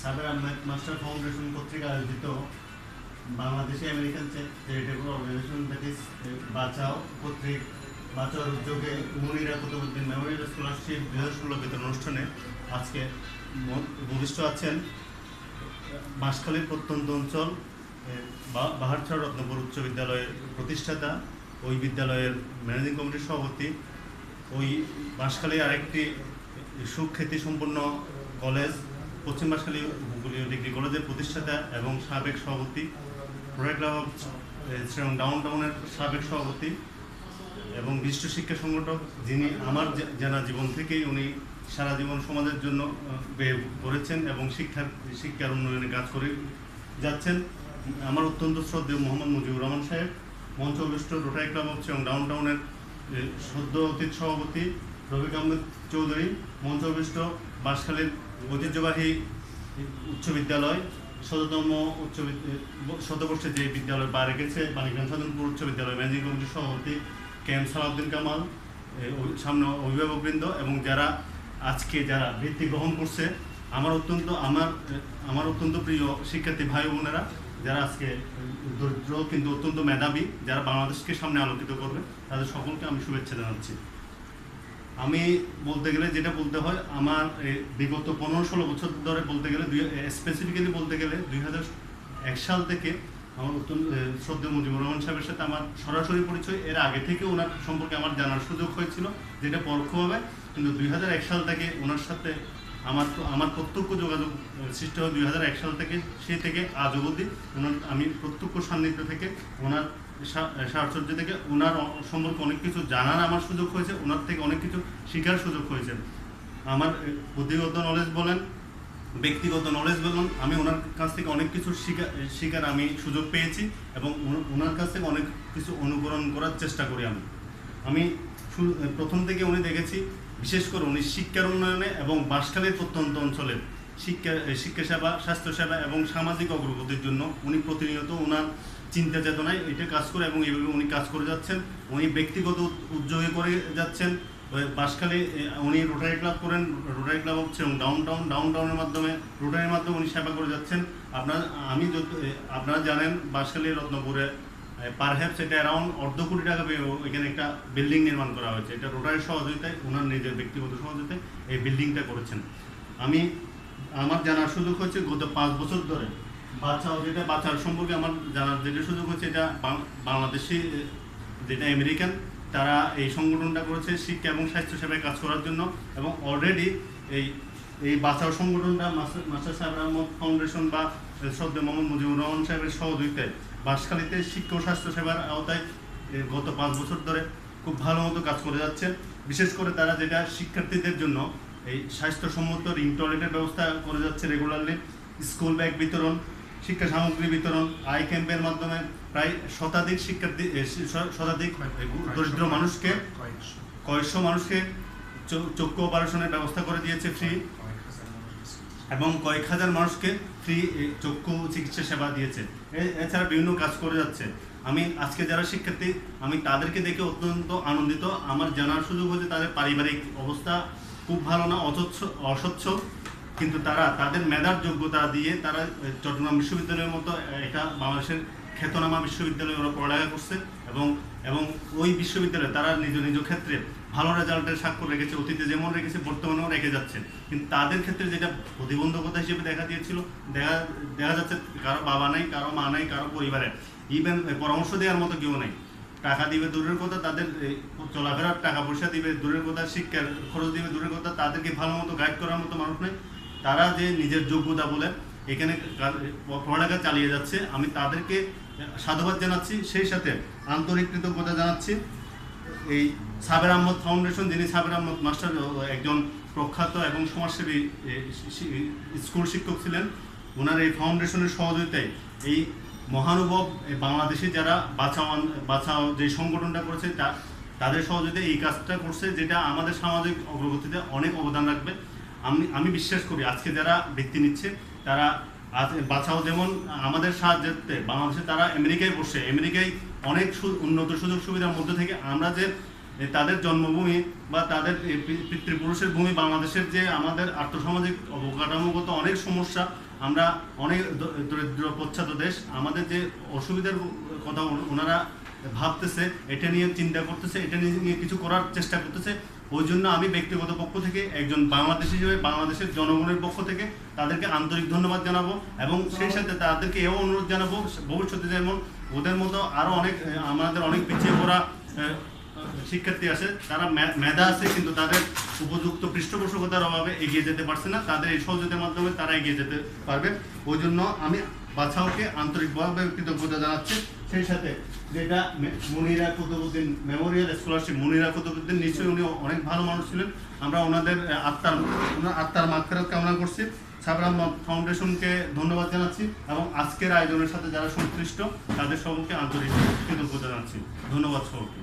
সাবের Ahmed master foundation কর্তৃক আয়োজিত Bangladeshi American charitable organisation that is বাঁচাও কর্তৃক বাঁচাওয়ার উদ্যোগে মুনিরা কুতুবউদ্দিন মেমোরিয়াল স্কলারশিপ 2016 বিতরণ অনুষ্ঠানে আজকে উপবিষ্ট আছেন বাঁশখালীর প্রত্যন্ত অঞ্চল বাহারছড়া রত্নপুর উচ্চ বিদ্যালয়ের প্রতিষ্ঠাতা, ওই বিদ্যালয়ের ম্যানেজিং কমিটির সভাপতি, ওই বাঁশখালীর আরেকটি সুখ্যাতি সম্পন্ন কলেজ পশ্চিম বাঁশখালী উপকূলীয় ডিগ্রি কলেজের প্রতিষ্ঠাতা এবং সাবেক সভাপতি, রয়্যাল ক্লাব অফ শ্রীরাম ডাউনটাউনের সাবেক সভাপতি এবং বিশিষ্ট শিক্ষা সংগঠক, যিনি আমার জানা জীবন থেকেই উনি সারা জীবন সমাজের জন্য ব্যয় করেছেন এবং শিক্ষার উন্নয়নে কাজ করে যাচ্ছেন। আমার অত্যন্ত শ্রদ্ধেয় মোহাম্মদ মুজিবুর রহমান সাহেব, মঞ্চবিষ্ট রোটারি ক্লাব অফ শ্রীরাম ডাউনটাউনের সদ্য অতীত সভাপতি রফিক আহমেদ চৌধুরী, মঞ্চবিষ্ট বাঁশখালীর ঐতিহ্যবাহী উচ্চ বিদ্যালয় শততম শতবর্ষে যে বিদ্যালয় পা রেখেছে মানিকগঞ্জ সাধনপুর উচ্চ বিদ্যালয় ম্যানেজিং কমিটির সভাপতি KM সালাউদ্দিন কামাল, সামনে অভিভাবকবৃন্দ এবং যারা আজকে যারা বৃত্তি গ্রহণ করছে আমার অত্যন্ত প্রিয় শিক্ষার্থী ভাই বোনেরা, যারা আজকে দরিদ্র কিন্তু অত্যন্ত মেধাবী, যারা বাংলাদেশকে সামনে আলোকিত করবে, তাদের সকলকে আমি শুভেচ্ছা জানাচ্ছি। আমি বলতে গেলে যেটা বলতে হয়, আমার বিগত 15-16 বছর ধরে বলতে গেলে স্পেসিফিক্যালি বলতে গেলে 2001 সাল থেকে আমার অত্যন্ত শ্রদ্ধেয় মুজিবুর রহমান সাহেবের সাথে আমার সরাসরি পরিচয়। এর আগে থেকে ওনার সম্পর্কে আমার জানার সুযোগ হয়েছিল, যেটা পরোক্ষভাবে, কিন্তু 2001 সাল থেকে ওনার সাথে আমার প্রত্যক্ষ যোগাযোগ সৃষ্টি হয় 2001 সাল থেকে। সেই থেকে আজ অবধি আমি প্রত্যক্ষ সান্নিধ্য থেকে ওনার সাহচর্য থেকে ওনার সম্পর্কে অনেক কিছু জানার আমার সুযোগ হয়েছে, ওনার থেকে অনেক কিছু শেখার সুযোগ হয়েছে। আমার বুদ্ধিগত নলেজ বলেন, ব্যক্তিগত নলেজ বলুন, আমি ওনার কাছ থেকে অনেক কিছু শেখার আমি সুযোগ পেয়েছি এবং ওনার কাছ থেকে অনেক কিছু অনুকরণ করার চেষ্টা করি। আমি প্রথম থেকে উনি দেখেছি, বিশেষ করে উনি শিক্ষার উন্নয়নে এবং বাঁশখালীর প্রত্যন্ত অঞ্চলের শিক্ষা সেবা, স্বাস্থ্যসেবা এবং সামাজিক অগ্রগতির জন্য উনি প্রতিনিয়ত ওনার চিন্তা চেতনায় এটা কাজ করে এবং এইভাবে উনি কাজ করে যাচ্ছেন। উনি ব্যক্তিগত উদ্যোগে করে যাচ্ছেন। বাঁশখালী উনি রোটারি ক্লাব করেন, রোটারি ক্লাব হচ্ছে এবং ডাউনটাউনের মাধ্যমে রোটারির মাধ্যমে উনি সেবা করে যাচ্ছেন। আপনারা জানেন বাঁশখালী রত্নপুরে পারহ্যাপস এটা অ্যারাউন্ড 1.5 কোটি টাকা পেয়ে এখানে একটা বিল্ডিং নির্মাণ করা হয়েছে। এটা রোটারির সহযোগিতায়, ওনার নিজের ব্যক্তিগত সহযোগিতায় এই বিল্ডিংটা করেছেন। আমার জানার সুযোগ হচ্ছে গত 5 বছর ধরে বাঁচার সম্পর্কে আমার জানার যেটা সুযোগ হচ্ছে, এটা বাংলাদেশি যেটা আমেরিকান, তারা এই সংগঠনটা করেছে শিক্ষা এবং স্বাস্থ্যসেবায় কাজ করার জন্য এবং অলরেডি এই বাঁচাও সংগঠনটা মাস্টার সাহেব আহমদ ফাউন্ডেশন বা শ্রদ্ধেয় মোহাম্মদ মুজিবুর রহমান সাহেবের সহযোগিতায় বাঁশখালীতে শিক্ষা ও স্বাস্থ্যসেবার আওতায় গত 5 বছর ধরে খুব ভালো মতো কাজ করে যাচ্ছে। বিশেষ করে তারা যেটা শিক্ষার্থীদের জন্য এই স্বাস্থ্যসম্মত রিং টয়লেটের ব্যবস্থা করে যাচ্ছে রেগুলারলি, স্কুল ব্যাগ বিতরণ, শিক্ষা সামগ্রী বিতরণ, আই ক্যাম্পের মাধ্যমে প্রায় শতাধিক দরিদ্র মানুষকে, কয়েকশো মানুষকে চক্ষু অপারেশনের ব্যবস্থা করে দিয়েছে ফ্রি, এবং কয়েক হাজার মানুষকে ফ্রি চক্ষু চিকিৎসা সেবা দিয়েছে। এছাড়া বিভিন্ন কাজ করে যাচ্ছে। আমি আজকে যারা শিক্ষার্থী, আমি তাদেরকে দেখে অত্যন্ত আনন্দিত। আমার জানার সুযোগ হয়েছে তাদের পারিবারিক অবস্থা খুব ভালো না, অস্বচ্ছ, কিন্তু তারা তাদের মেধার যোগ্যতা দিয়ে তারা চট্টগ্রাম বিশ্ববিদ্যালয়ের মতো একটা বাংলাদেশের খ্যাতনামা বিশ্ববিদ্যালয়ে ওরা পড়ালেখা করছে এবং ওই বিশ্ববিদ্যালয়ে তারা নিজ ক্ষেত্রে ভালো রেজাল্টের স্বাক্ষর রেখেছে, অতীতে যেমন রেখেছে বর্তমানেও রেখে যাচ্ছে। কিন্তু তাদের ক্ষেত্রে যেটা প্রতিবন্ধকতা হিসেবে দেখা যাচ্ছে, কারো বাবা নাই, কারো মা নাই, কারো পরিবারে ইভেন পরামর্শ দেওয়ার মতো কেউ নেই। টাকা দিবে দূরের কথা, তাদের চলাফেরার টাকা পয়সা দিবে দূরের কথা, শিক্ষার খরচ দিবে দূরের কথা, তাদেরকে ভালো মতো গাইড করার মতো মানুষ নেই। তারা যে নিজের যোগ্যতা বলে এখানে পড়ালেখা চালিয়ে যাচ্ছে, আমি তাদেরকে সাধুবাদ জানাচ্ছি। সেই সাথে আন্তরিক কৃতজ্ঞতা জানাচ্ছি এই সাবের আহমদ ফাউন্ডেশন, যিনি সাবের আহমদ মাস্টার একজন প্রখ্যাত এবং সমাজসেবী স্কুল শিক্ষক ছিলেন। ওনার এই ফাউন্ডেশনের সহযোগিতায় এই মহানুভব বাংলাদেশে যারা বাঁচাও যে সংগঠনটা করেছে তাদের সহযোগিতায় এই কাজটা করছে, যেটা আমাদের সামাজিক অগ্রগতিতে অনেক অবদান রাখবে। আমি বিশ্বাস করি আজকে যারা বৃত্তি নিচ্ছে তারা বাঁচাও যেমন আমাদের সাহায্যে বাংলাদেশে তারা আমেরিকায় বসে, আমেরিকায় অনেক উন্নত সুযোগ সুবিধার মধ্যে থেকে আমরা যে তাদের জন্মভূমি বা তাদের পিতৃপুরুষের ভূমি বাংলাদেশের যে আমাদের আর্থসামাজিক অবকাঠামোগত অনেক সমস্যা, আমরা অনেক দরিদ্র পশ্চাৎ দেশ, আমাদের যে অসুবিধার কথা ওনারা ভাবতেছে, এটা নিয়ে চিন্তা করতেছে, এটা নিয়ে কিছু করার চেষ্টা করতেছে। ওই জন্য আমি ব্যক্তিগত পক্ষ থেকে একজন বাংলাদেশি হিসেবে বাংলাদেশের জনগণের পক্ষ থেকে তাদেরকে আন্তরিক ধন্যবাদ জানাবো এবং সেই সাথে তাদেরকে এও অনুরোধ জানাবো ভবিষ্যতে যেমন ওদের মতো আরও অনেক আমাদের অনেক পিছিয়ে পড়া শিক্ষার্থী আছে, তারা মেধা আছে কিন্তু তাদের উপযুক্ত পৃষ্ঠপোষকতার অভাবে এগিয়ে যেতে পারছে না, তাদের এই সহযোগিতার মাধ্যমে তারা এগিয়ে যেতে পারবে। ওই জন্য আমি বাছাওকে আন্তরিকভাবে কৃতজ্ঞতা জানাচ্ছি। সেই সাথে যেটা মুনিরা কুতুবউদ্দিন মেমোরিয়াল স্কলারশিপ, মুনিরা কুতুবউদ্দিন নিশ্চয়ই উনি অনেক ভালো মানুষ ছিলেন, আমরা ওনার আত্মার মাগফিরাত কামনা করছি। সাবরাম ফাউন্ডেশনকে ধন্যবাদ জানাচ্ছি এবং আজকের আয়োজনের সাথে যারা সংশ্লিষ্ট তাদের সকলকে আন্তরিক কৃতজ্ঞতা জানাচ্ছি। ধন্যবাদ সকলকে।